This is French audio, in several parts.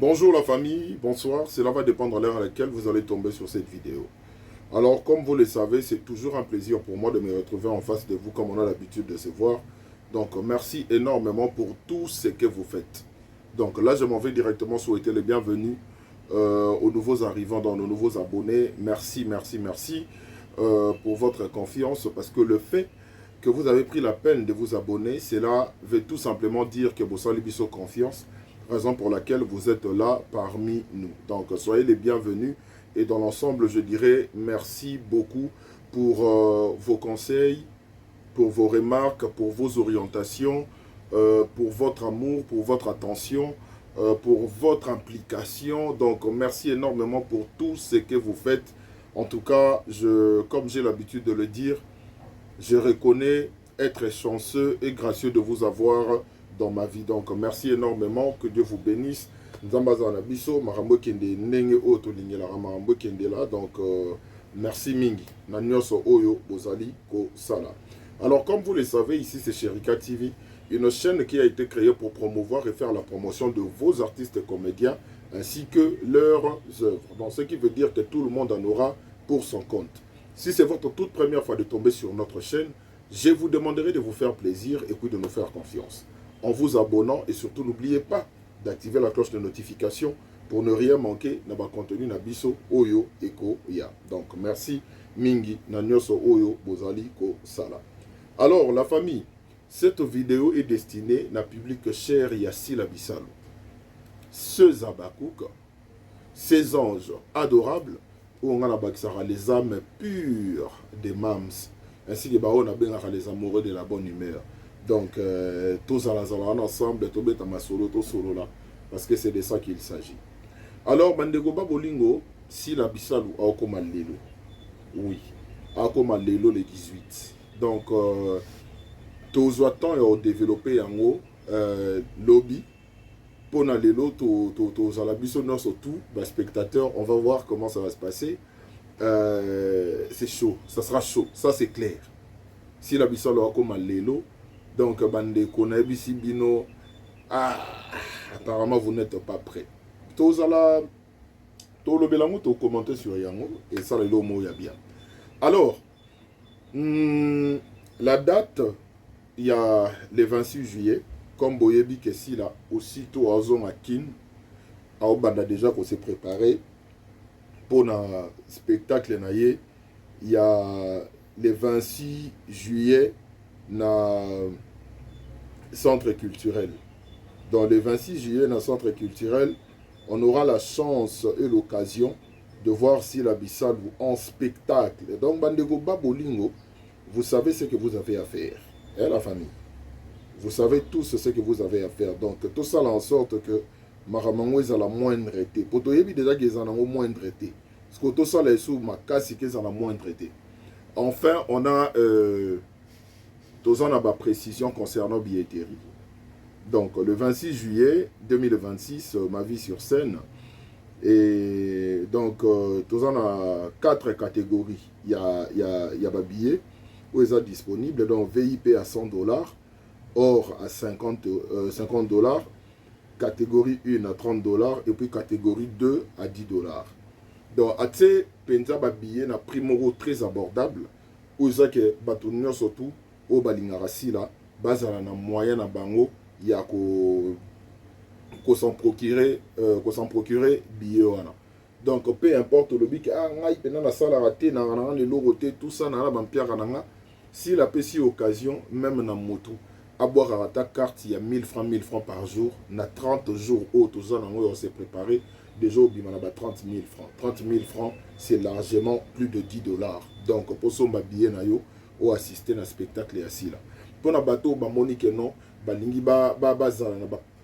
Bonjour la famille, bonsoir, cela va dépendre de l'heure à laquelle vous allez tomber sur cette vidéo. Alors comme vous le savez, c'est toujours un plaisir pour moi de me retrouver en face de vous comme on a l'habitude de se voir. Donc merci énormément pour tout ce que vous faites. Donc là je m'en vais directement souhaiter les bienvenus aux nouveaux arrivants, dans nos nouveaux abonnés. Merci pour votre confiance parce que le fait que vous avez pris la peine de vous abonner, cela veut tout simplement dire que vous avez biso confiance, raison pour laquelle vous êtes là parmi nous. Donc soyez les bienvenus et dans l'ensemble je dirais merci beaucoup pour vos conseils, pour vos remarques, pour vos orientations, pour votre amour, pour votre attention, pour votre implication. Donc merci énormément pour tout ce que vous faites. En tout cas, comme j'ai l'habitude de le dire, je reconnais être chanceux et gracieux de vous avoir dans ma vie. Donc merci énormément, que Dieu vous bénisse. Donc merci mingi. Alors comme vous le savez, ici c'est Sherika TV, une chaîne qui a été créée pour promouvoir et faire la promotion de vos artistes et comédiens ainsi que leurs œuvres. Donc ce qui veut dire que tout le monde en aura pour son compte. Si c'est votre toute première fois de tomber sur notre chaîne, je vous demanderai de vous faire plaisir et puis de nous faire confiance. En vous abonnant et surtout n'oubliez pas d'activer la cloche de notification pour ne rien manquer dans le contenu Nabiso Oyo Eko Ya. Donc merci Mingi Nanyoso Oyo Bozali Ko Sala. Alors la famille, cette vidéo est destinée à un public cher Yassil Abissalo. Ce Zabakouk, ces anges adorables, où on a les âmes pures des mams, ainsi que on a les amoureux de la bonne humeur. Donc, tous ensemble, tous les solo, tous solo là, parce que c'est de ça qu'il s'agit. Alors, Bandegoba Bolingo, si la Bissalou a comme Lelo, oui, a comme Lelo les 18. Donc, tous attend et développé en haut lobby. Pour Lelo, tous à la Bissau, surtout, spectateurs, on va voir comment ça va se passer. C'est chaud, ça sera chaud, ça c'est clair. Si la Bissau a comme Lelo, donc bande konabi sibino, apparemment vous n'êtes pas prêts. Tous à la tout le belango to commenter sur Yango et ça le lomo ya bien. Alors la date, il y a le 26 juillet, comme Boyebi Kessi là, aussitôt à Zone à Kin, à Obanda déjà qu'on s'est préparé pour un spectacle naïe. Il y a le 26 juillet na centre culturel. Dans le 26 juillet na centre culturel, on aura la chance et l'occasion de voir si la Bissau en spectacle. Donc Bandego Babolingo, vous savez ce que vous avez à faire. Et la famille, vous savez tous ce que vous avez à faire. Donc tout ça en sorte que Maramango est à la moindre été. Pour toi, déjà qu'ils en ont au moindre été. Parce que tout ça, les sous, ma casse, qu'ils en ont moindre été. Enfin, on a ma précision concernant billetterie. Donc, le 26 juillet 2026, ma vie sur scène. Et donc, tous on a 4 catégories. Il y a ma billet où ils sont disponibles. Donc, VIP à $100, or à $50, catégorie 1 à $30 et puis catégorie 2 à $10. Donc, à ces penza billet na primo très abordable où ça que batunyo surtout au balingarasi là bazala na moyen na bango ya ko s'en procurer billet wana. Donc peu importe le bic ngai pena na sala raté na le logoté tout ça na ba mpiaka nanga si la pesi occasion même na moto à boire à ta carte il y a 1000 francs par jour na 30 jours où tout ça on s'est préparé. Déjà, au Bimana, 30 000 francs. 30 000 francs, c'est largement plus de $10. Donc, pour ça, on va billet ou assister à un spectacle assis là. Pour un bateau, on va que non, balingi ba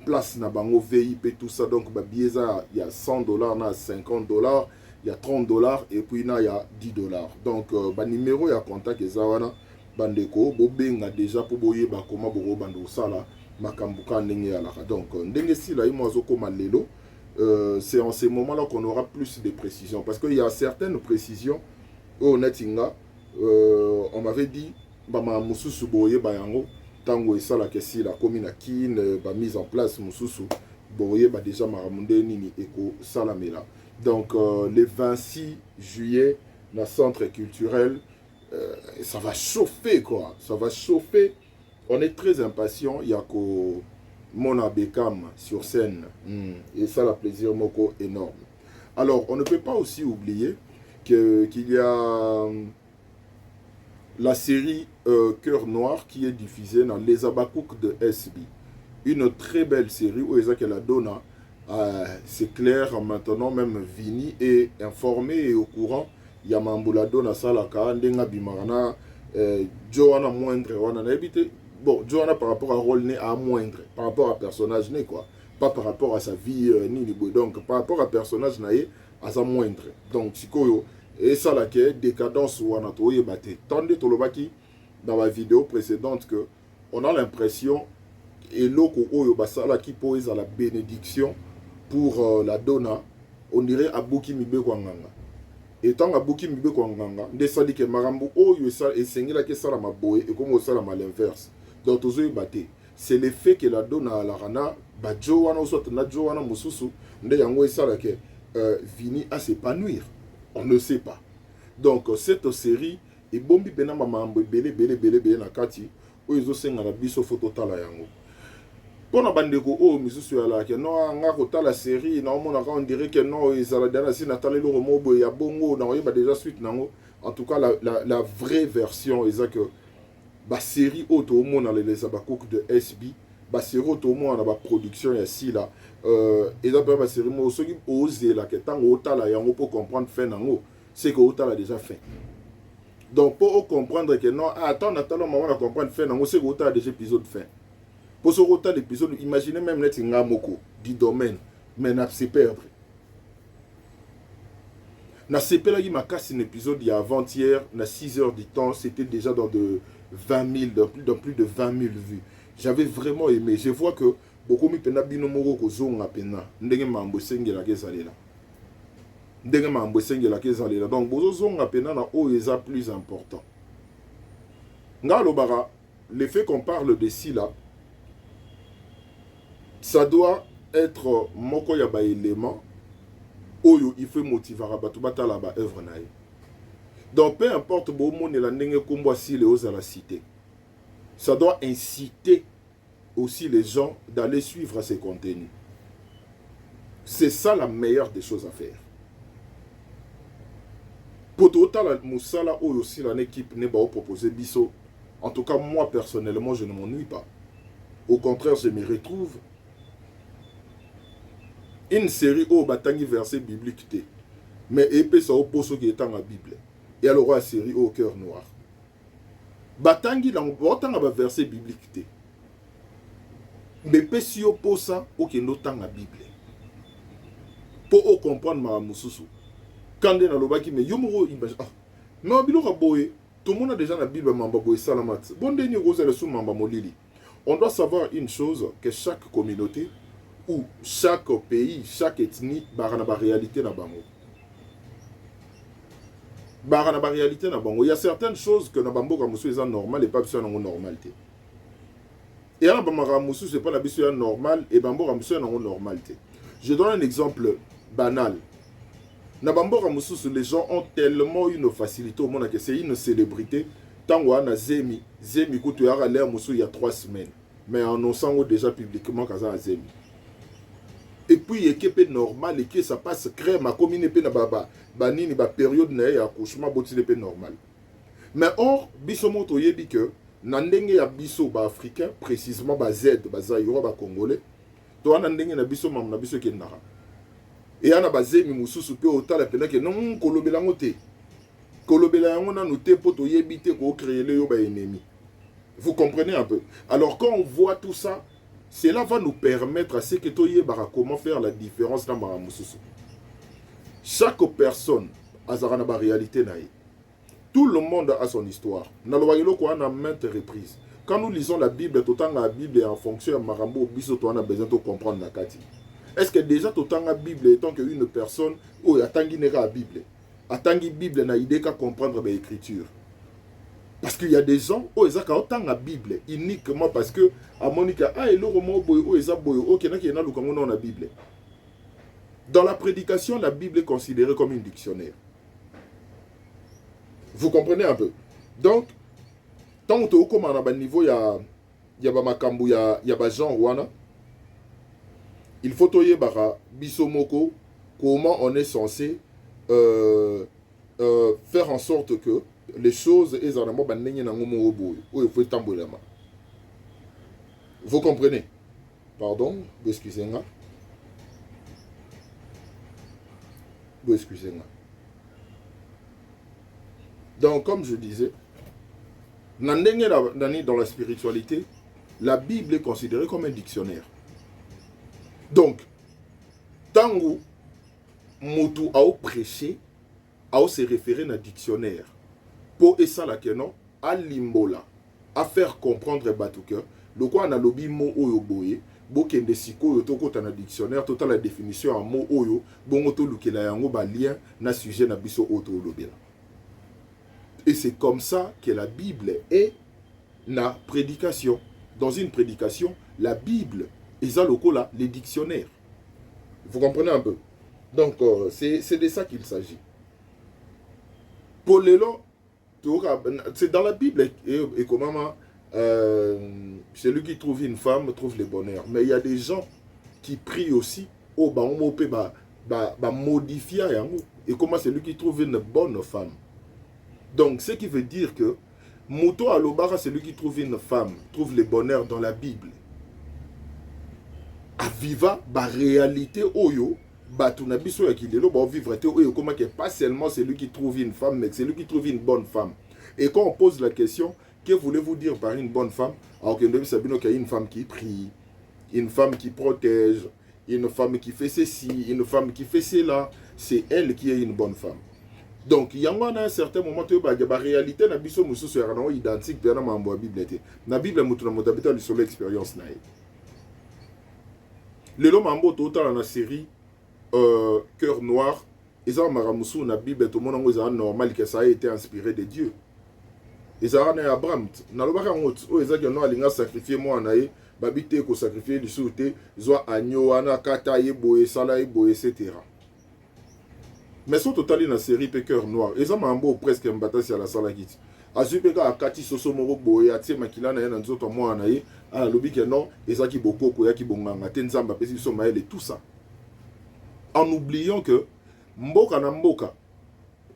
place na bango VIP tout ça. Donc, billet il y a $100, na $50, il y a $30 et puis il y a $10. Donc, numéro il y a contact et zawana bandeko bobenga déjà pour boyer ba comment boro bando sala makambuka ndenge ya la. Donc, ndenge si là moi zo koma lelo. C'est en ces moments-là qu'on aura plus de précisions. Parce qu'il y a certaines précisions, on m'avait dit, Bama Moussousou Boye Bayango, Tango et ça, la question, la commune à Kin, mise en place, Moussousou, Bon, il y a déjà Maramunde Nini Eko Salamela. Donc, le 26 juillet, dans le centre culturel, ça va chauffer, quoi. Ça va chauffer. On est très impatient. Il y a que Mona Bekam sur scène. Et ça, la plaisir moko énorme. Alors, on ne peut pas aussi oublier qu'il y a la série Cœur Noir qui est diffusée dans Les Abakouk de SB. Une très belle série où Isaac la Donna, c'est clair, maintenant même Vini est informé et au courant. Il y a Mamboula Donna Salaka, Ndenga Bimarana, Johanna moindre, bon, Johanna par rapport à rôle né à moindre, par rapport à personnage né quoi, pas par rapport à sa vie ni donc par rapport à personnage naé à sa moindre. Donc Sikoyo et ça la décadence ou anatoye baté. Tandis Tolobaki dans la vidéo précédente que on a l'impression et loko oyo basala qui pose à la bénédiction pour la donna, on dirait Abuki Mibe Kwanganga. Et tant Abuki Mibe Kwanganga, nde sali ke marambo oyo et sengela ke sala maboye et comme sala mal l'inverse. Donc ozo baté. C'est le fait que la donna à la rana ba Jowana soit na Jowana mususu nde yango sala ke vini à s'épanouir. On ne sait pas. Donc cette série et bombi bena mamambo belé na kati oyo senga na biso photo tala yango. Pour na bandeko o misusu ya la ke no nga kota la série na on on dirait que non ils ala dana si natale lo mobo ya bongo na oyeba déjà suite nango. En tout cas la vraie version est que ba série auto mona les Abakouk de SB ba série auto mona ba production ya si là et là ba série mo soki oser la ke tango otala yango pour comprendre fin nango c'est que otala déjà fait. Donc pour comprendre que non attends natalo maman va comprendre fin nango c'est que otala déjà épisode fin. Pour ce retard l'épisode, imaginez même les Tingamoko du domaine, mais n'a pas perdre. N'a pas perdu, il m'a cassé un épisode il y a avant-hier, na 6 heures du temps, c'était déjà dans de 20 000, dans plus de 20 000 vues. J'avais vraiment aimé. Je vois que beaucoup de gens binomoro ko zonga pena, ndenge mambo sengela kezalela. Ndenge mambo sengela kezalela. Donc bozo zonga pena na o eza plus important. Ngalo bara, le fait qu'on parle de ci là, ça doit être moko ya ba élément oyo il faut motiver batu batala ba œuvre naïe. Donc peu importe bo monde la ndenge kombo si les aux à la cité. Ça doit inciter aussi les gens d'aller suivre ces contenus. C'est ça la meilleure des choses à faire. Pour tout la musala oyo aussi l'équipe ne ba proposer biso. En tout cas moi personnellement je ne m'ennuie pas. Au contraire je me retrouve. Une série où batangi verset biblique té. Mais épée ça oppose qui est dans la Bible. Et alors la série au cœur noir. Batangi dans autant de verset biblique té. Mais épée si oppose ça au qui est dans la Bible. Pour comprendre ma mususu. Quand on a le baki mais yomoro imagine ah. Mais abilo raboye tout le monde a déjà la Bible mamba boye salamat. Bon dernier rose le sous mamba molili. On doit savoir une chose que chaque communauté où chaque pays, chaque ethnie, barana ba réalité na bango. Barana ba réalité na bango. Il y a certaines choses que na bango comme c'est normal et pas besoin de normalité. Et là bamara musu c'est pas la besoin normal et bango comme c'est non normalité. Je donne un exemple banal. Na bango comme les gens ont tellement une facilité au monde que c'est une célébrité. Tant na Zemi kutu ya l'air musu il y a 3 semaines. Mais en annonçant déjà publiquement kaza Zemi. Et puis équipe normal et que ça passe crème à comme une na baba banini ba période na ya accouchement boti le normal. Mais or biso moto yebi que na ndenge ya biso ba africain précisément ba Z ba Zaïro ba congolais to na ndenge na biso mam na biso ke ndara. Et ana ba zemi mususu pe otala pena ke non kolobela ngote. Kolobela yango na noté poto yebi te ko créer le yo ba ennemi. Vous comprenez un peu. Alors quand on voit tout ça, cela va nous permettre à ce que tu comment faire la différence dans la mususu. Chaque personne a sa réalité. Tout le monde a son histoire. Nous avons maintes reprises. Quand nous lisons la Bible, tout le temps la Bible est en fonction de Marambo, on a besoin de comprendre la Kati. Est-ce que déjà tout le temps la Bible étant qu'une personne ou attend la Bible, attend la Bible n'a idée qu'à comprendre l'écriture. Parce qu'il y a des gens, oh, ils ont autant la Bible, uniquement parce que, à Monica, ah, et le roman, oh, ils ont ok, il y a la Bible. Dans la prédication, la Bible est considérée comme un dictionnaire. Vous comprenez un peu? Donc, tant que tu as un niveau, il y a des gens, il faut toyer bara bisomoko comment on est censé faire en sorte que les choses vous comprenez? Pardon, excusez-moi. Excusez-moi. Donc, comme je disais, dans la spiritualité, la Bible est considérée comme un dictionnaire. Donc, tant que Moutou a prêché, a se référé à un dictionnaire, pour essa la kenon, à l'imbola, à faire comprendre Batouker, le quoi on a lobby mot oyo boye, bokende siko yo toko ta na dictionnaire, total la définition en mot oyo, bongo to lukela yango ba lien na sujet na biso auto lobela. Et c'est comme ça que la Bible est la prédication. Dans une prédication, la Bible est là, les dictionnaires. Vous comprenez un peu? Donc, c'est de ça qu'il s'agit. Pour les lots, c'est dans la Bible, et comment celui qui trouve une femme trouve le bonheur. Mais il y a des gens qui prient aussi, oh, bah, on peut modifier, et comment celui qui trouve une bonne femme. Donc, ce qui veut dire que Mouto Alobara, celui qui trouve une femme, trouve le bonheur dans la Bible. A viva, ba réalité oyo, ba tunabiso ya kilelo, ba vivre te oyo, comment que pas seulement celui qui trouve une femme, mais celui qui trouve une bonne femme. Et quand on pose la question, que voulez-vous dire par une bonne femme? Alors qu'il y a une femme qui prie, une femme qui protège, une femme qui fait ceci, une femme qui fait cela, c'est elle qui est une bonne femme. Donc, il y a un certain moment, la réalité na biso mususu ya identique bien na Bible. La Bible mutu na sur l'expérience na. Le long mambo total dans la série Cœur Noir, ils ont maramusu na Bible tout le monde est normal que ça a été inspiré de Dieu. Ils ont Abraham, na lo baka ngot, o ezaki no alinga sacrifier moi nae, babité ko sacrifier du souté, zo agneau ana kata yeboye sala yeboye etc. Mais sont total dans la série Cœur Noir. Ils ont mambo presque mbatasi à la salle kit. Azupeka akati soso moro boye atie makila na yana nzoto moi nae, ah lobi que non, ezaki bokoko yaki bonganga tenzamba pesi so mael et tout ça. En oubliant que mboka na mboka,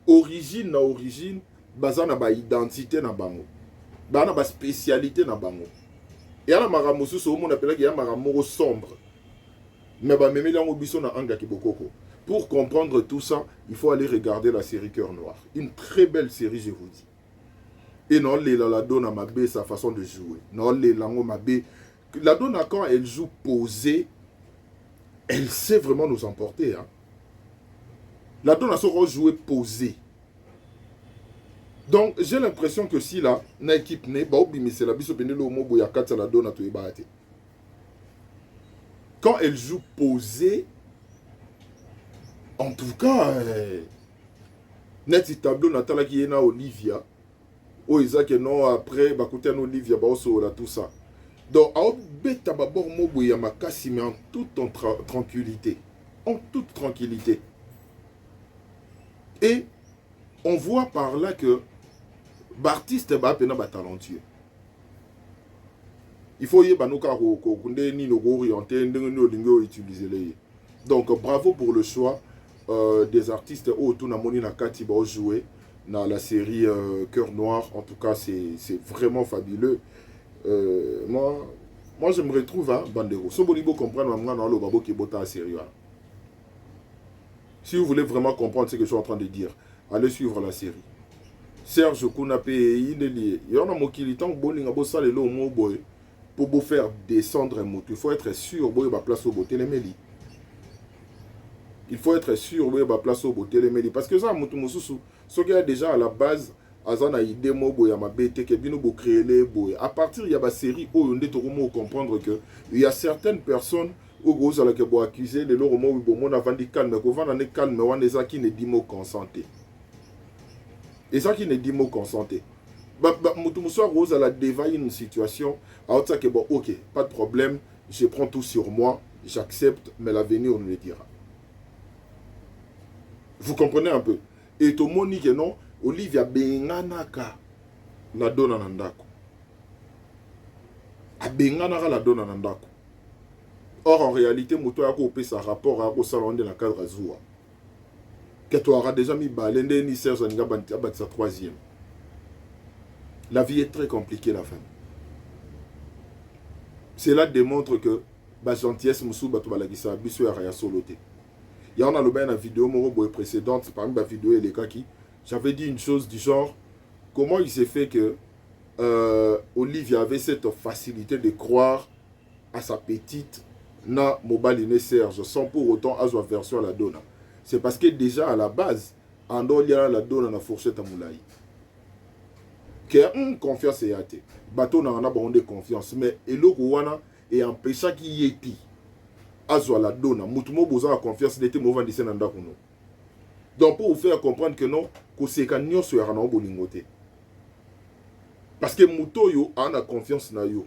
origine na origine, bazana ba identité na bango. Bana ba spécialité na bango. Et ala maramusu so mo na pela ki ya maramoro sombre. Mais ba memeli yango biso na anga ki bokoko. Pour comprendre tout ça, il faut aller regarder la série Cœur Noir. Une très belle série, je vous dis. Et non, la donne à Mabé, sa façon de jouer. Non, lango Mabé. La donne, quand elle joue posée, elle sait vraiment nous emporter. Hein. La donne a son jouer posée. Donc, j'ai l'impression que si là, na équipe n'est pas oublié, mais c'est la biso pendant le mot boyakat, ça la donne à tout ébaté. Quand elle joue posée, en tout cas, net tableau natala qui est na Olivia. Oh, Isaac non après, bah côté Olivia, bah aussi là tout ça. Donc, à bêta babor mobo ya makasi mais en toute tranquillité, en toute tranquillité. Et on voit par là que l'artiste bah pena bah talentueux. Il faut y banoka ko kunde ni no go orienter ndenge no lingo utiliser les. Donc bravo pour le choix. Des artistes autour de Moni Nakati va jouer dans la série Cœur Noir. En tout cas, c'est vraiment fabuleux. Moi, je me retrouve à Bandero. Si vous voulez comprendre, si vous voulez vraiment comprendre ce que je suis en train de dire, allez suivre la série. Serge Kounape, il y en a un qui est pour vous faire descendre un mot. Il faut être sûr que vous avez place au beauté les méli. Il faut être sûr que vous avez place au beauté les méli. Parce que ça, ce qui est déjà à la base, à partir de la série, on doit comprendre que il y a certaines personnes où vous allez accuser les lots où vous avez calme, vous avez calme, mais vous qui ne dit mot consenté. Et ça qui ne dit mot consenté. Moutoumoussa Rose, elle a dévaillé une situation. Alors, ça que bon, ok, pas de problème, je prends tout sur moi, j'accepte, mais l'avenir nous le dira. Vous comprenez un peu? Et tout le monde dit que non, Olivia Benganaka la donne en andako. A Benganaka la donne en andako. Or, en réalité, Moutou a coupé sa rapport à salon de la cadre Zoua. Que tu auras déjà mis Balende ni Serge Anga sa troisième. La vie est très compliquée, la femme. Cela démontre que la gentillesse Moussou Batobalagisa, Bissou Araya Soloté. Il y en a le bien dans la vidéo précédente, parmi la vidéo et les kaki, j'avais dit une chose du genre, comment il s'est fait que Olivia avait cette facilité de croire à sa petite na Mobaline Serge, sans pour autant avoir version à la donne. C'est parce que déjà à la base, en dehors il y a la donne à la fourchette à Moulaï. Que confiance est athée. Bateau n'a pas de confiance, mais Elo Rouana est empêché qu'il y ait pire. Azwa la donne, Moutumo besoin de confiance n'était mauvais de Sénanda Kuno. Donc pour vous faire comprendre que non, que c'est qu'un nyo sur un bolingoté. Parce que Mouto yo a confiance na yo.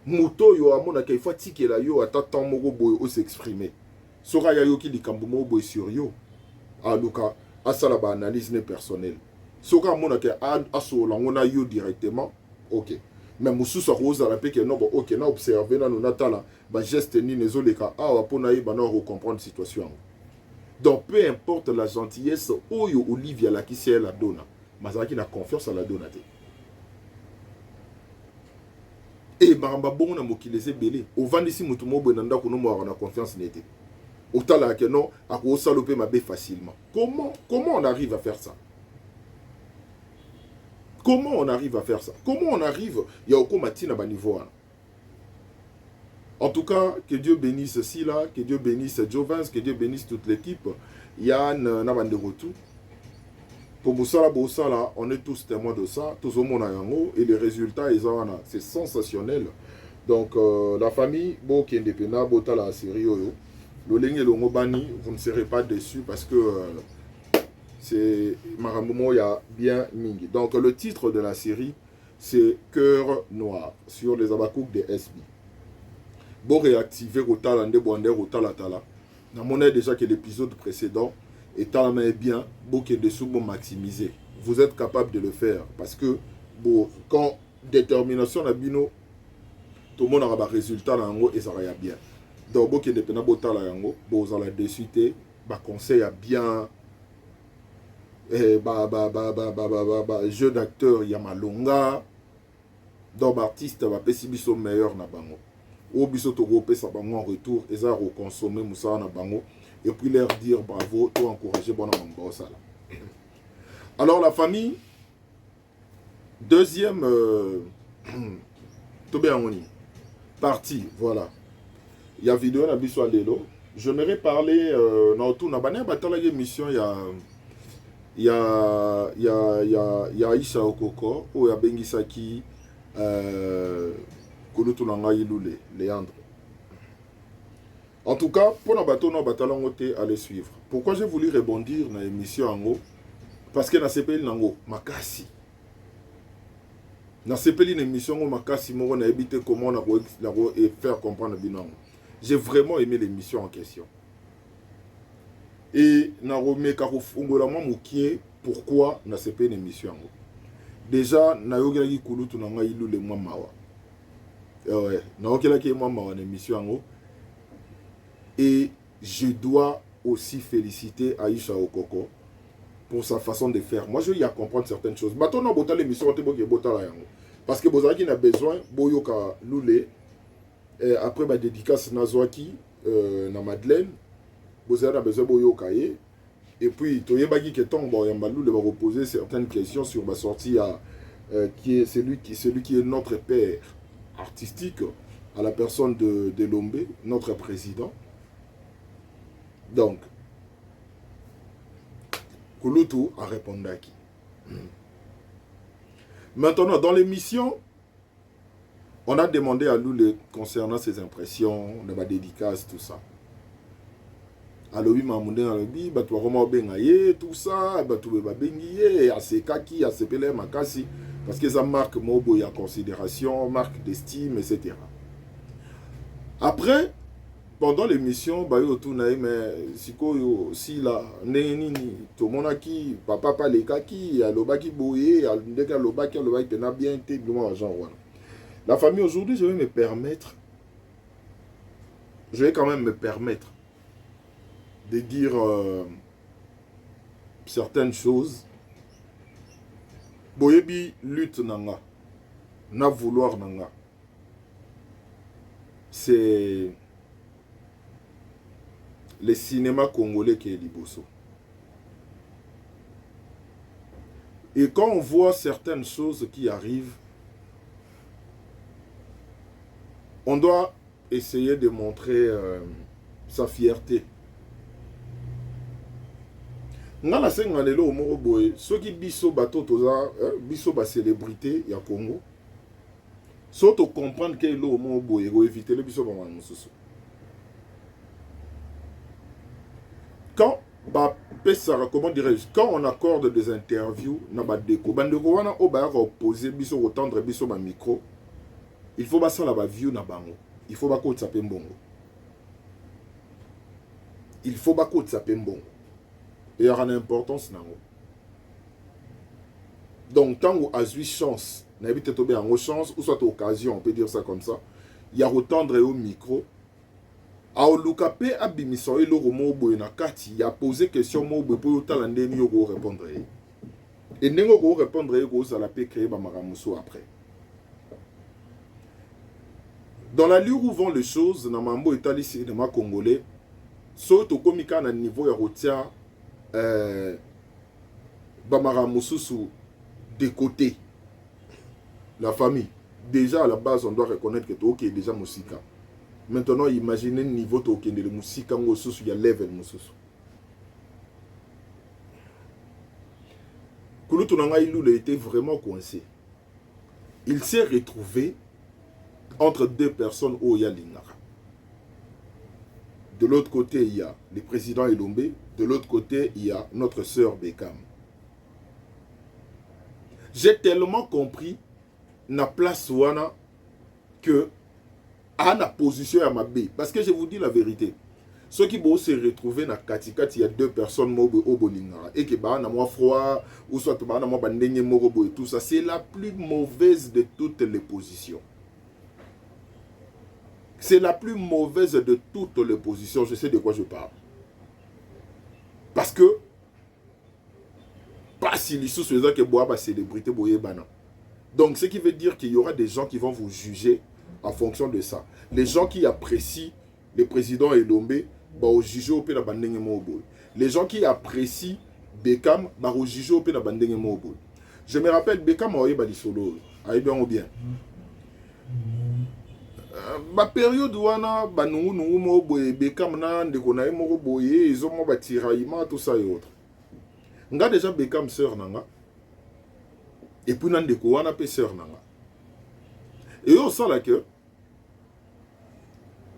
Mouto yo a mon akay fatigué la yo ata tant mogo boy o s'exprimer. Sora ya yo ki li kambumo boy sur yo. A luka asala ba analyse ne personnelle. Sora mon akay a so la on a yo directement. OK. Mais Moussou sa rose à la paix que non bon OK na observer na natala ba geste ni nezo leka a pour na ba no comprendre situation. Donc peu importe la gentillesse oyo Olivia la qui c'est la donna. Mazaki na confiance à la donate. Et baramba bon na mokilese belé. Au vandisi mutumo bonanda ko no mo na confiance n'était. Otala que non a ko saloper ma bé facilement. Comment on arrive à faire ça? Comment on arrive à faire ça? Comment on arrive? Il y a au matin à niveau. En tout cas, que Dieu bénisse Sila, que Dieu bénisse Jovens, que Dieu bénisse toute l'équipe. Yann Navan de retour. Pour Moussala Boussala, on est tous témoins de ça, tous au monde et les résultats, c'est sensationnel. Donc, la famille, bon, qui est indépendante, bon, la série, le Lengue et le Mobani, vous ne serez pas déçus parce que c'est Maramomo, il y a bien Mingi. Donc, le titre de la série, c'est Cœur Noir, sur les abakouk des SB. Bon, réactiver au Talande, Boander, au Talatala. Dans mon aide déjà que l'épisode précédent, et talent est bien, beaucoup de sous bon maximiser. Vous êtes capable de le faire parce que bon, quand détermination la bino, tout le monde aura un résultat là et ça va bien. Donc beaucoup de pena bota la yango, vous allez décider, bah conseil à bien, jeu d'acteur Yamalonga, donc artiste va pessibiso meilleur na bango. Ou biso to gopé ça bango en retour, et ça reconsommer moussa na bango. Et puis leur dire bravo, tout encourager bon à ça. Alors la famille, deuxième partie, voilà. Il y a vidéo na biso alelo. J'aimerais parler dans tout na bané batala émission il y a Aisha Okoko ou ya Bengisaki Kulutu nanga Ilule Léandre. En tout cas, pour nos bateaux, nos bateaux allez suivre. Pourquoi j'ai voulu rebondir dans l'émission en haut? Parce que dans ce pays, en haut, Makassi. Dans ce pays, l'émission, Makassi, on a évité comment on a faire comprendre le bilan. J'ai vraiment aimé l'émission en question. Et pourquoi dans ce pays, l'émission en haut? Déjà, na yogelaki kulutu na ngai lule mwa mawa. Ouais, na yogelaki mwa mawa na émission en haut. Et je dois aussi féliciter Aisha Okoko pour sa façon de faire. Moi, je vais y comprendre certaines choses. Maintenant, on a l'émission parce que vous avez besoin Boyoka Loulé. Après ma dédicace Nazwaki, na Madeleine, vous avez besoin Boyoka. Et puis, Toyebagi Keton, Loulé va reposer certaines questions sur ma sortie qui est celui qui est notre père artistique, à la personne de Lombe, notre président. Donc, Kulutu a répondu à qui? Maintenant, dans l'émission, on a demandé à Loulé concernant ses impressions, de ma dédicace, tout ça. alobi mamunde alobi bato bakoma obenga ye tout ça bato babengi ye asekaki asepele makasi parce que ça marque mobo ya considération, marque d'estime, etc. Après pendant l'émission bayo tuna mais sikoyo si la nini to monaki papa pa lekaki alobaki boye ndeka alobaki pena bien té bima genre voilà. La famille aujourd'hui, je vais quand même me permettre de dire certaines choses. Boyebi lutte nanga, na vouloir nanga. C'est le cinéma congolais qui est liboso. Et quand on voit certaines choses qui arrivent, on doit essayer de montrer sa fierté. Nga la senga lelo moko boye soki biso bato toza biso ba célébrité ya Congo so to comprendre que lo moko boye go éviter le biso ba mususu quand ba pesa comment dirais-je quand on accorde des interviews na ba deko bandeko wana o ba opposer biso ko tendre biso ba micro il faut ba sala ba view na bango il faut ba ko tsape mbongo il faut ba ko tsape mbongo et il y aura une importance. Donc, tant qu'on a eu chance, n'habite pas en chance, ou soit occasion, on peut dire ça comme ça, il y a autant de au micro. A olukape abimiso elo romo boy na kati, il y a posé question mo boy pour talande ni yo répondre. Et nengo go répondre go ça la peut créer ba maramuso après. Dans la lieu où vont les choses, na mambo itali cinéma congolais, soto komika na niveau ya rotia Bamara Moussousou de côté la famille déjà à la base on doit reconnaître que tu es déjà Moussika. Maintenant imaginez le niveau de le Moussika Moussousou il y a level Moussousou Kouloutounanga Iloul a été vraiment coincé. Il s'est retrouvé entre deux personnes au Yalingara. De l'autre côté, il y a le président Elombe. De l'autre côté, il y a notre sœur Bekam. J'ai tellement compris na place wana que à la position à ma B. Parce que je vous dis la vérité. Ceux qui vont se retrouver na katikati, il y a deux personnes mobo obolingara. Et que bah na moi froid ou soit bah na moi bandenge morobo et tout ça. C'est la plus mauvaise de toutes les positions. C'est la plus mauvaise de toutes les positions. Je sais de quoi je parle. Parce que, pas si les sous que bois ba célébrité boye bana. Donc, ce qui veut dire qu'il y aura des gens qui vont vous juger en fonction de ça. Les gens qui apprécient le président Elombe, bah au juger au la bandenge mobo. Les gens qui apprécient Bekam, bah au juger au la bandenge mobo. Je me rappelle Bekam a eu solo. Aïe bien ou bien. Ma période wana banungu nungu mo boye Bekam na ndeko na moko boye ils ont ba tiraillement tout ça et autres. Nga déjà Bekam sœur nanga. Et puis na ndeko wana pe sœur nanga. Et on sent là que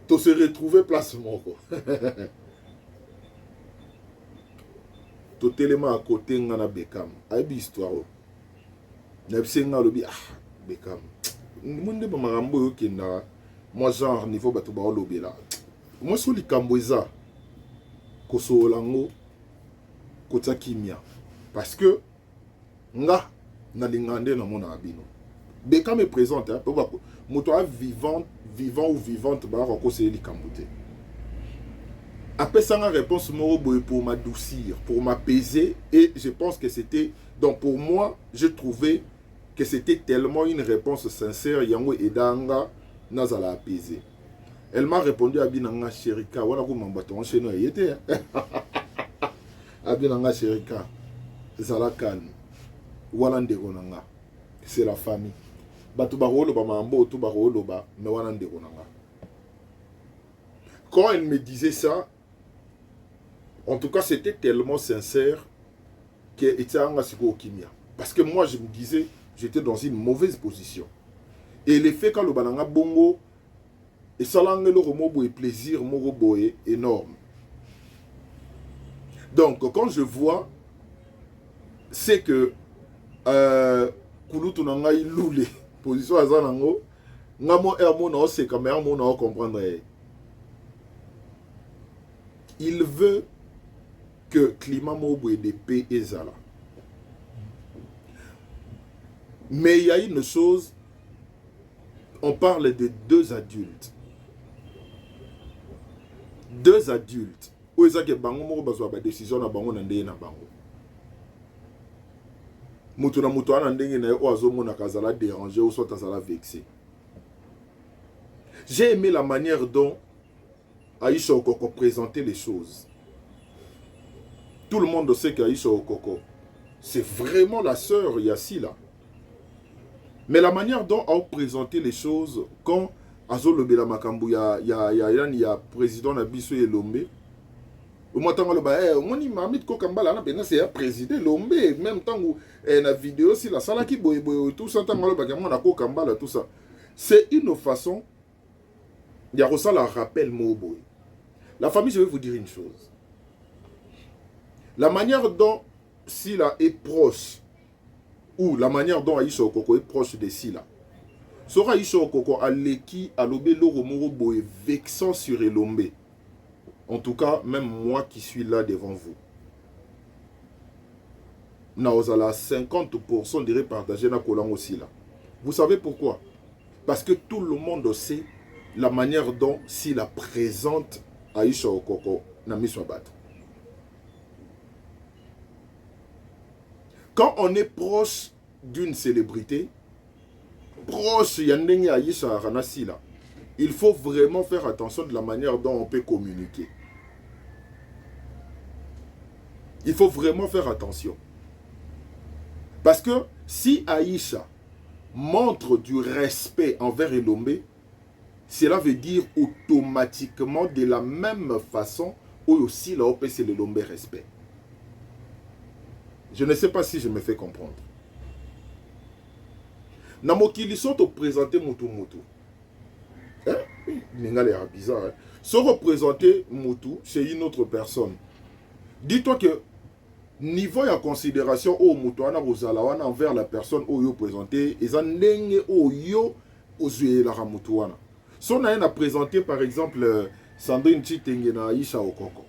to se retrouver place moko. To tellement à côté nga na Bekam. Aibi histoire. Nepsenga lobi ah Bekam. Munde ba marambo yo kenda. Moi, genre, niveau Batouba Olobi là. Moi, sur les Kamboïza, Koso Olango, Kota Kimia. Parce que, nga, na lingande na mon abino. Bekam est présente, hein. Moutoa vivant ou vivante, bah, roko c'est les Kambote. Après ça, la réponse pour m'adoucir, pour m'apaiser. Et je pense que c'était. Donc, pour moi, je trouvais que c'était tellement une réponse sincère. Yango Edanga. Nazala apaisé. Elle m'a répondu à Binanga Sherika. Voilà comment on chez nous. Il était. Abinanga Sherika. Zala calme. Voilà ndegonanga. C'est la famille. Batubarolo ba mambo tubarolo ba mais voilà ndegonanga. Quand elle me disait ça, en tout cas c'était tellement sincère que était anga siko kimia. Parce que moi je me disais j'étais dans une mauvaise position. Et l'effet quand le bananga bongo et ça langue le remobo et plaisir morobo est énorme. Donc, quand je vois, c'est que Kulutu Nangai Loulé, position à Zanango, Ngamo Hermono, c'est comme Hermono comprendre. Il veut que climat Mobwe de paix et Zala. Mais il y a une chose, on parle de deux adultes. Deux adultes. Où est-ce que bango mo bazwa ba décision na bango na ndenge na bango. Mutu na mutu ana ndenge na o azomona kazala déranger ou soit azala vexé. J'ai aimé la manière dont Aïcha Okoko présentait les choses. Tout le monde sait qu'Aïcha Okoko, c'est vraiment la sœur Yassila. Mais la manière dont a présenté les choses, quand Azo Lobela Makambu, il y a président Nabiso et Lombe, au moins, c'est un président Lombe, même temps où la vidéo, si la salle qui boye tout ça, tout ça. C'est une façon, il y a ça la rappel Moboy. La famille, je vais vous dire une chose. La manière dont Sila est proche, ou la manière dont Aïcha Okoko est proche de Sila, sera Aïcha Okoko à l'eki, à l'obé, l'oromoro boye, vexant sur Elombe. En tout cas, même moi qui suis là devant vous. Nous avons 50% de repartager na Kolang aussi là. Vous savez pourquoi? Parce que tout le monde sait la manière dont Sila présente Aïcha Okoko na Miswabat. Quand on est proche d'une célébrité, proche Yandenge Aïcha Ranasila, il faut vraiment faire attention de la manière dont on peut communiquer. Il faut vraiment faire attention. Parce que si Aïcha montre du respect envers Elombe, cela veut dire automatiquement de la même façon où aussi la OP c'est l'Elombe respect. Je ne sais pas si je me fais comprendre. Namokili sont présenté Moutou Moutou. Hein? N'ingale est bizarre. Hein? Se représenter Moutou chez une autre personne. Dis-toi que niveau de considération au Moutouana Rosalawana envers la personne où yo présenté, ils ont n'engé au yo aux yeux la Moutouana. Si on a présenté par exemple Sandrine Chitenge na Aïcha Okoko.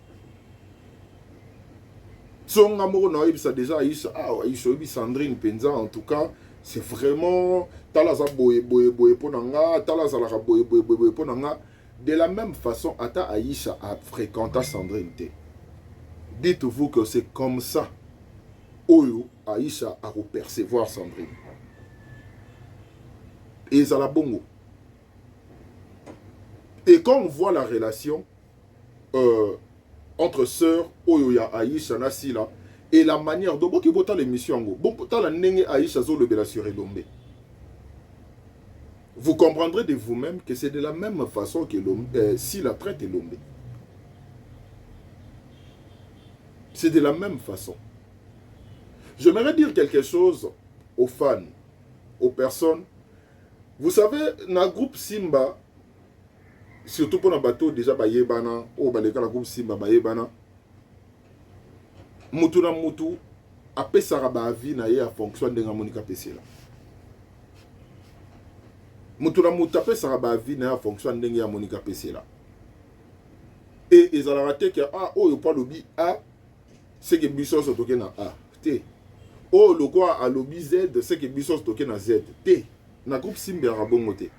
Si on a déjà Aïcha, Aïcha Sandrine Penza en tout cas, c'est vraiment Talaza boye ponanga, Talaza la boye ponanga. De la même façon, Ata Aïcha a fréquenté Sandrine T. Dites-vous que c'est comme ça Oyo Aïcha a repercevoir Sandrine. Et ça la bongo. Et quand on voit la relation entre sœurs Oyo ya Aïcha Nasila et la manière dont bon qui vote l'émission bon ta la nenge Aïcha zo le bela sur Elombe. Vous comprendrez de vous-même que c'est de la même façon que Sila traite Elombe. C'est de la même façon. J'aimerais dire quelque chose aux fans, aux personnes. Vous savez, dans le groupe Simba, surtout pour les bateaux déjà Bayebana, ou dans le groupe Simba Bayebana, Moutou na Moutou, après Saraba vie na fonction de Monica Pesela. Moutou na Moutou, après Saraba vie na fonction de Monica Pesela. Et ils ont raté que il pas lobby A. C'est que Bissos sont toqués na A. T. Oh, le quoi à lobby Z, c'est que Bissos sont toqués na Z. T. Na groupe Simba Rabongote.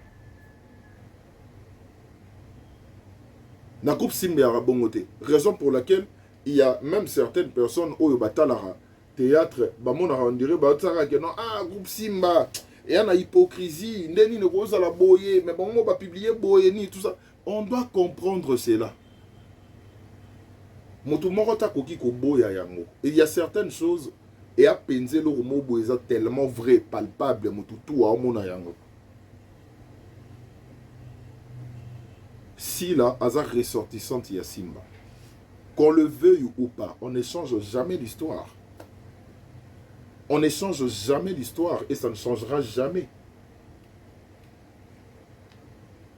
Na groupe Simba Rabongote. Raison pour laquelle il y a même certaines personnes au Batalara théâtre, on dirait que non, groupe Simba. Et il y a une hypocrisie. Ndeni ne cause à la boye. Mais bon, on va publier boye ni tout ça. On doit comprendre cela. Il y a certaines choses et à penser le mot tellement vrai, palpable, si là, hasard ressortissante il y a Simba, qu'on le veuille ou pas, on ne change jamais l'histoire. On ne change jamais l'histoire et ça ne changera jamais.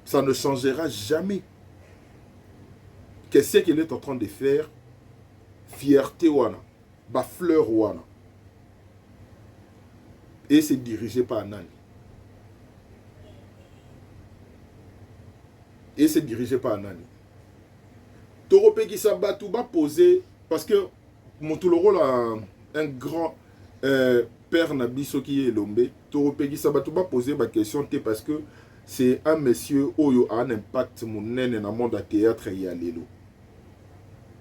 Ça ne changera jamais. Qu'est-ce qu'il est en train de faire? fierté wana, ba fleur wana. Et c'est dirigé par Nani. Et c'est dirigé par Nani. Torope qui s'abattu va poser, parce que Montoloro a un grand père Nabiso qui est Lombe. Torope qui s'abattu va poser ma question parce que c'est un monsieur qui a un impact dans le monde du théâtre et à l'élo.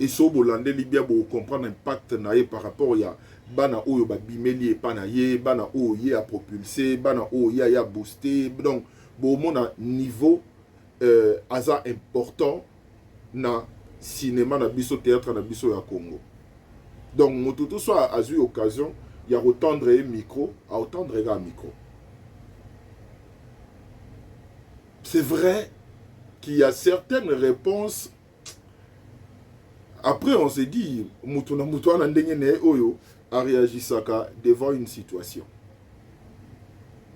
Et si vous avez bien comprendre l'impact par rapport à bana oyo ba bimeli et panaye bana oyo a propulsé bana oyo a boosté donc bon mon niveau asa important na cinéma na biso théâtre na biso ya Congo. Donc motutu soit a eu occasion il y a retendre un micro à entendre un micro. C'est vrai qu'il y a certaines réponses. Après, on s'est dit, Moutouana Ndengene Oyo a réagi devant une situation.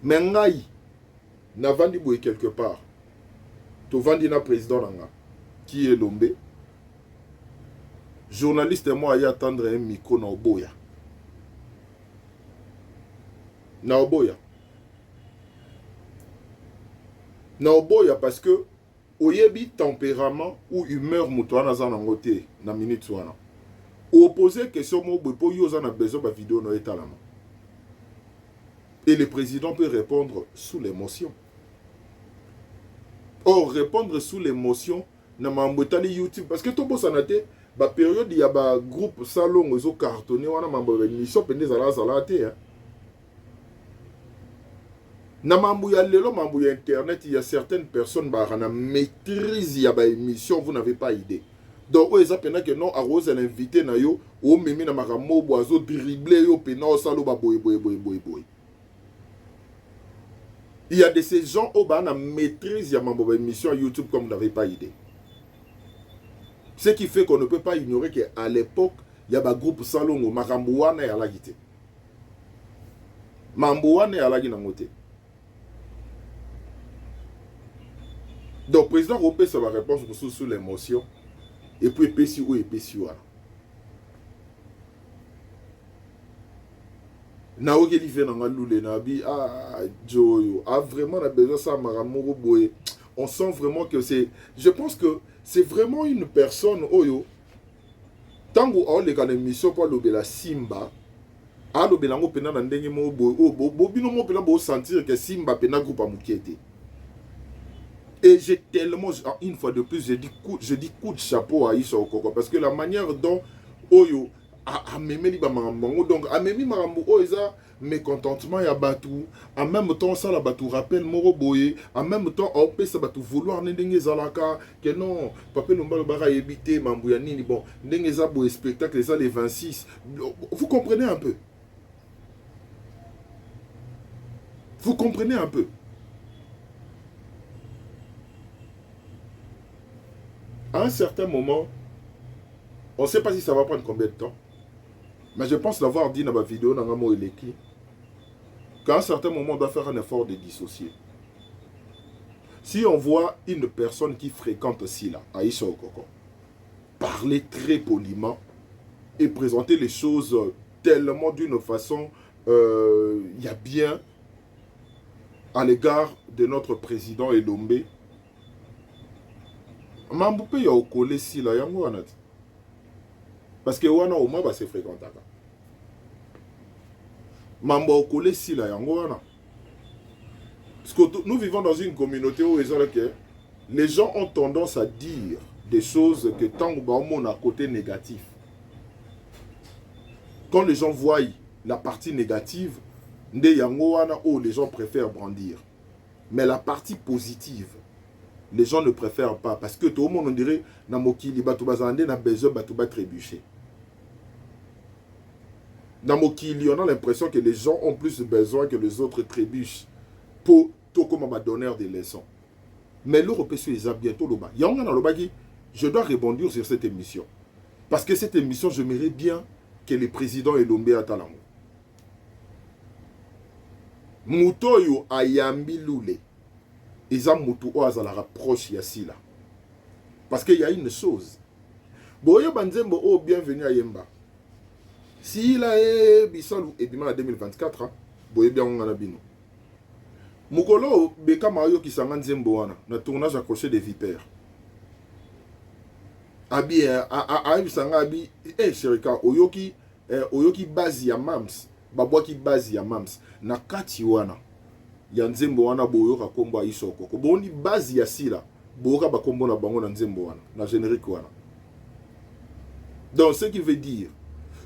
Mais Ngaï, n'a vendu quelque part. Tu vendu na président Nanga, qui est Lombe. Journaliste et moi, y attendre un micro na Oboya. Na Oboya. Na Oboya parce que oyebi tempérament ou humeur mutuana za nangote na minute wana. Opposer question mo bopo yo za na besoin ba vidéo no etalama. Et le président peut répondre sous l'émotion. Or répondre sous l'émotion na mambotali YouTube parce que to bosanate ba période ya ba groupe salon ozo cartonné wana mambo émission pende zala te hein. Na mambu ya lelo, mambu ya internet, il y a certaines personnes qui maîtrisent ya ba émission, vous n'avez pas idée. Donc, vous avez que non, à Rose, elle invité na yo, ou mimi na maramo, boiseau, dribbler yo, pena, salo, ba boy. Il y a de ces gens qui maîtrisent ya mambu ya émission à YouTube comme vous n'avez pas idée. Ce qui fait qu'on ne peut pas ignorer qu'à l'époque, il y a un groupe salon, Marambouane et Alagite. Mambouane et Alaginamote. Donc, le président Ropé, ça va répondre sous l'émotion. Et puis, épaissi ou épaissi ou. Naoge Livé Nangalule Nabi, Joyo, a vraiment besoin de ça, Maramoro Boé. On sent vraiment que c'est. Je pense que c'est vraiment une personne, Oyo. Tant qu'on a les émissions pour la Simba, a le Belango Pena Nandenge Mo Boy, Bobino Mo Pena Bo sentir que Simba Pena groupe à Moukiete. Et j'ai tellement, une fois de plus, je dis coup de chapeau à Issa Okoko. Parce que la manière dont Oyo a memé li ba marambo, donc a memé marambo Oyo, mécontentement ya batou, en même temps ça la batou rappelle Moro Boye, en même temps on peut ça batou vouloir n'endenge zalaka, que non, papa nomba le bara éviter mambo ya nini, bon, n'endenge za boye spectacle ça les 26. Vous comprenez un peu? Vous comprenez un peu? À un certain moment, on ne sait pas si ça va prendre combien de temps, mais je pense l'avoir dit dans ma vidéo, dans ma Eleki, qu'à un certain moment, on doit faire un effort de dissocier. Si on voit une personne qui fréquente Sila, Aïssa Okoko, parler très poliment et présenter les choses tellement d'une façon, il y a bien à l'égard de notre président Elombe, Mamboupé ya okole si la yango wana. Parce que wana au moins ba se fréquentaka. Mambo okole si la yango wana. Parce que nous vivons dans une communauté où les gens ont tendance à dire des choses que tant on a côté négatif. Quand les gens voient la partie négative, nde yango wana où les gens préfèrent brandir. Mais la partie positive, les gens ne préfèrent pas parce que tout le monde on dirait na mokili batu bazande na besoin batu ba trébucher. Na mokili on a l'impression que les gens ont plus besoin que les autres trébuchent pour tout comme ma donneur des leçons. Mais l'Europe sur les bientôt loba. Yanga na lobaki, je dois rebondir sur cette émission parce que cette émission j'aimerais bien que le président Elombe Atalango. Mutoyo ayambi lule. Ils ont mutu o azala rapproche yasila. Parce qu'il y a une chose. Boyo Banzembo, oh, bienvenue à Yemba. Si il a Bissalou, et bien en 2024, hein, boyo bien on a bino. Mukolo, Beka Mario qui s'en Nzembo, na tournage à crochet des vipères. Abi, Abi, Sherika, Oyoki bazi ya Mams, Babwaki bazi ya Mams, na kati wana, ya Nzembo wana boyoka kombo Isoko. Bondi bazi ya Sila, boyoka bakombo na bango na Nzembo wana, na générique wana. Donc, ce qui veut dire,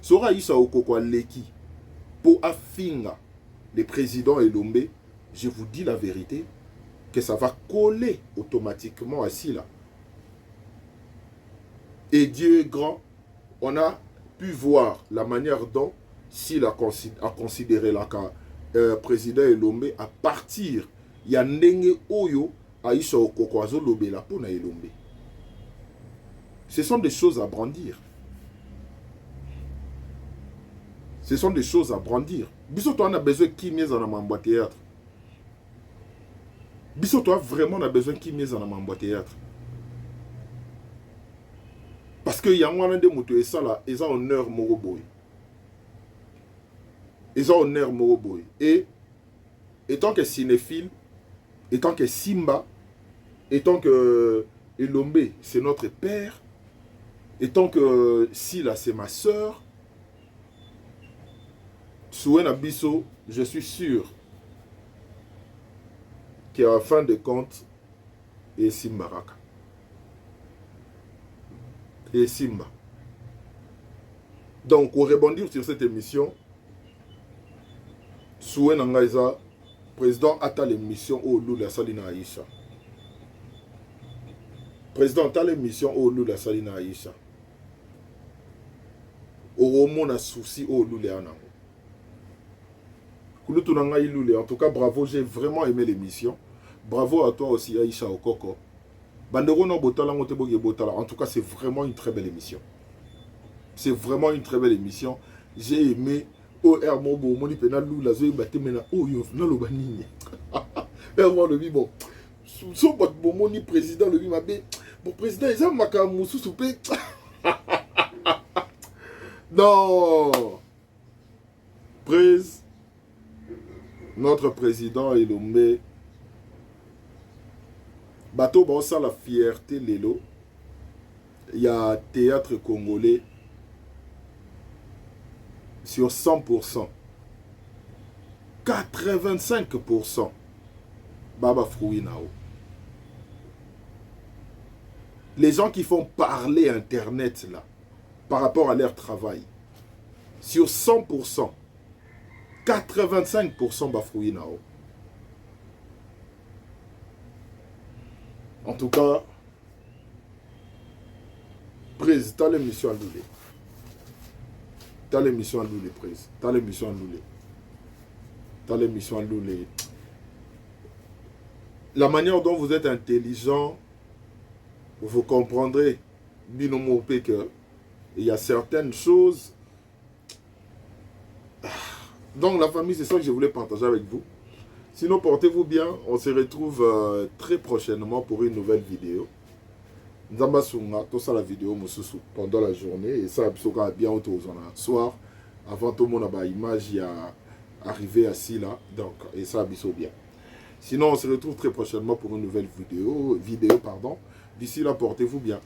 Sora Issa Okoko Leki, pour affinga les présidents Elombe, je vous dis la vérité, que ça va coller automatiquement à Sila. Et Dieu est grand, on a pu voir la manière dont Sila a considéré le président Elombe à partir, il y a Ndenge Oyo, Aïssa Okoko Azolobe la pour na Elombe. Ce sont des choses à brandir. Ce sont des choses à brandir. Biso toi on a besoin qui mise en amant théâtre. Biso toi vraiment on a besoin qui mise en amant théâtre. Parce que y a un de moto et ça là, ils ont honneur moroboy. Ils ont honneur moroboy. Et étant que cinéphile, étant que Simba, étant que Elombe c'est notre père, étant que Sila c'est ma soeur, Souen Abisso, je suis sûr qu'à fin de compte, et Simba Raka. Et Simba. Donc, pour rebondir sur cette émission, Souen Angaïza, président Ata l'émission au Lula Salina Aïcha. Président Ata l'émission au Lula Salina Aïcha. Au Romo na souci au Lula Anango. En tout cas, bravo, j'ai vraiment aimé l'émission. Bravo à toi aussi, Aïcha Okoko. En tout cas, c'est vraiment une très belle émission. C'est vraiment une très belle émission. J'ai aimé. Oh, Hermobo, Moni Penal, la Zoé Batemena, oh, yo, non, le banini. Hermo, le bi, bon. Son bon, Moni président, le bi, ma bé. Bon, président, ils ont ma moussou soupé. Non. Prise. Notre président Elombe, bateau bon ça la fierté Lelo, il y a théâtre congolais sur 100%, 85% Baba Frouinao. Les gens qui font parler Internet là, par rapport à leur travail, sur 100%, 85% bafouillé nao. En tout cas, prise, t'as l'émission à Loulé. T'as l'émission à Loulé, prise. T'as l'émission à Loulé. T'as l'émission à Loulé. La manière dont vous êtes intelligent, vous comprendrez, binomo que il y a certaines choses. Donc la famille, c'est ça que je voulais partager avec vous. Sinon, portez-vous bien. On se retrouve très prochainement pour une nouvelle vidéo. Nzamba Sunga, tout ça la vidéo pendant la journée. Et ça, sera bien autour de soir. Avant tout le monde a image arrivé à Sila. Donc, et ça, bien. Sinon, on se retrouve très prochainement pour une nouvelle vidéo. D'ici là, portez-vous bien.